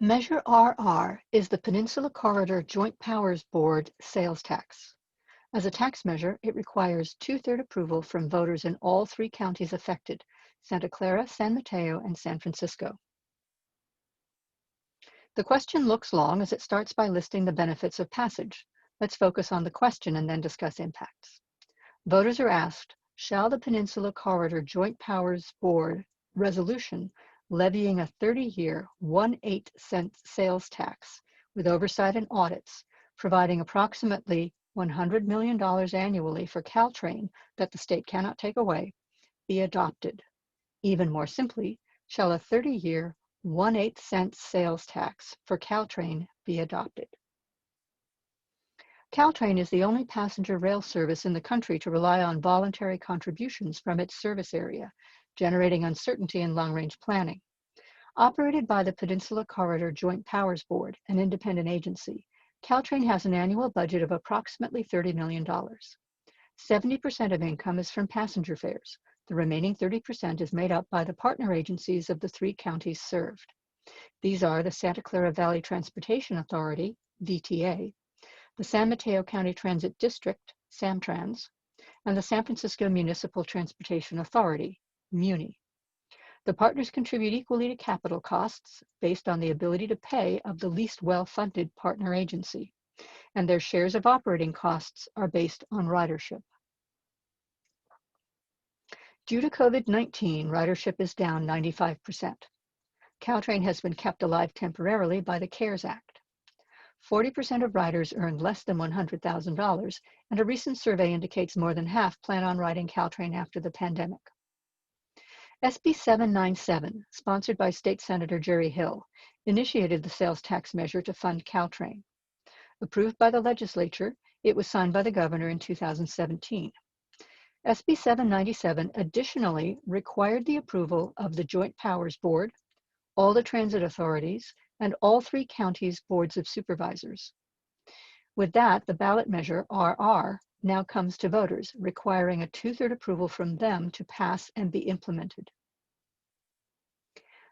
Measure RR is the Peninsula Corridor Joint Powers Board sales tax. As a tax measure, it requires two-thirds approval from voters in all three counties affected: Santa Clara, San Mateo, and San Francisco. The question looks long as it starts by listing the benefits of passage. Let's focus on the question and then discuss impacts. Voters are asked, shall the Peninsula Corridor Joint Powers Board resolution levying a 30-year 1/8 cent sales tax with oversight and audits, providing approximately $100 million annually for Caltrain that the state cannot take away, be adopted? Even more simply, shall a 30-year 1/8 cent sales tax for Caltrain be adopted? Caltrain is the only passenger rail service in the country to rely on voluntary contributions from its service area, generating uncertainty in long-range planning. Operated by the Peninsula Corridor Joint Powers Board, an independent agency, Caltrain has an annual budget of approximately $30 million. 70% of income is from passenger fares. The remaining 30% is made up by the partner agencies of the three counties served. These are the Santa Clara Valley Transportation Authority, VTA, the San Mateo County Transit District, SamTrans, and the San Francisco Municipal Transportation Authority, MUNI. The partners contribute equally to capital costs based on the ability to pay of the least well-funded partner agency, and their shares of operating costs are based on ridership. Due to COVID-19, ridership is down 95%. Caltrain has been kept alive temporarily by the CARES Act. 40% of riders earned less than $100,000, and a recent survey indicates more than half plan on riding Caltrain after the pandemic. SB 797, sponsored by State Senator Jerry Hill, initiated the sales tax measure to fund Caltrain. Approved by the legislature, it was signed by the governor in 2017. SB 797 additionally required the approval of the Joint Powers Board, all the transit authorities, and all three counties' boards of supervisors. With that, the ballot measure, RR, now comes to voters, requiring a two-thirds approval from them to pass and be implemented.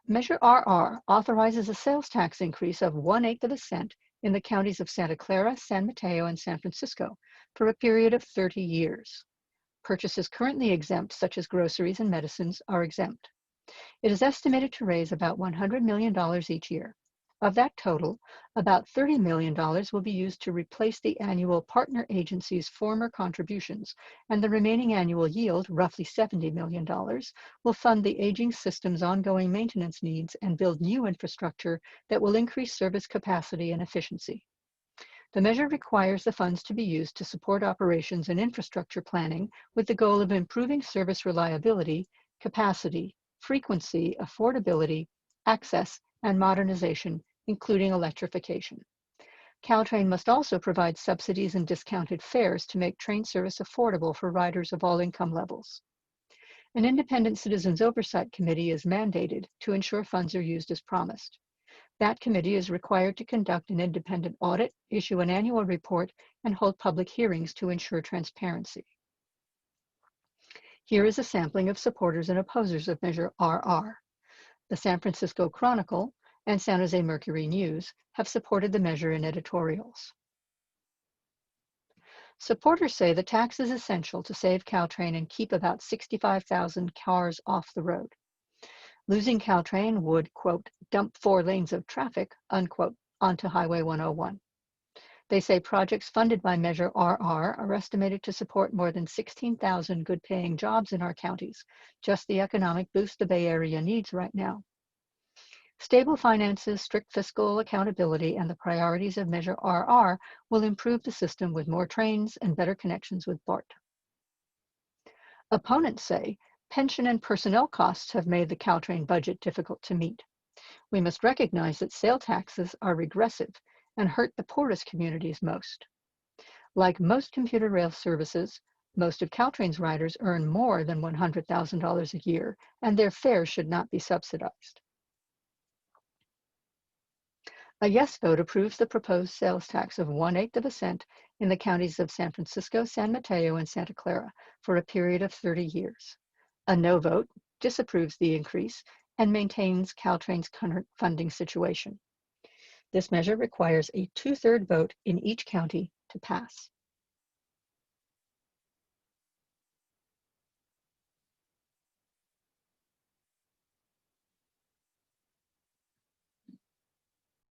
Measure RR authorizes a sales tax increase of 1/8 cent in the counties of Santa Clara, San Mateo, and San Francisco for a period of 30 years. Purchases currently exempt, such as groceries and medicines, are exempt. It is estimated to raise about $100 million each year. Of that total, about $30 million will be used to replace the annual partner agency's former contributions, and the remaining annual yield, roughly $70 million, will fund the aging system's ongoing maintenance needs and build new infrastructure that will increase service capacity and efficiency. The measure requires the funds to be used to support operations and infrastructure planning with the goal of improving service reliability, capacity, frequency, affordability, access, and modernization, including electrification. Caltrain must also provide subsidies and discounted fares to make train service affordable for riders of all income levels. An independent citizens oversight committee is mandated to ensure funds are used as promised. That committee is required to conduct an independent audit, issue an annual report, and hold public hearings to ensure transparency. Here is a sampling of supporters and opposers of Measure RR. The San Francisco Chronicle and San Jose Mercury News have supported the measure in editorials. Supporters say the tax is essential to save Caltrain and keep about 65,000 cars off the road. Losing Caltrain would, quote, dump 4 lanes of traffic, unquote, onto Highway 101. They say projects funded by Measure RR are estimated to support more than 16,000 good-paying jobs in our counties, just the economic boost the Bay Area needs right now. Stable finances, strict fiscal accountability, and the priorities of Measure RR will improve the system with more trains and better connections with BART. Opponents say pension and personnel costs have made the Caltrain budget difficult to meet. We must recognize that sale taxes are regressive and hurt the poorest communities most. Like most commuter rail services, most of Caltrain's riders earn more than $100,000 a year, and their fares should not be subsidized. A yes vote approves the proposed sales tax of 1/8 cent in the counties of San Francisco, San Mateo, and Santa Clara for a period of 30 years. A no vote disapproves the increase and maintains Caltrain's current funding situation. This measure requires a 2/3 vote in each county to pass.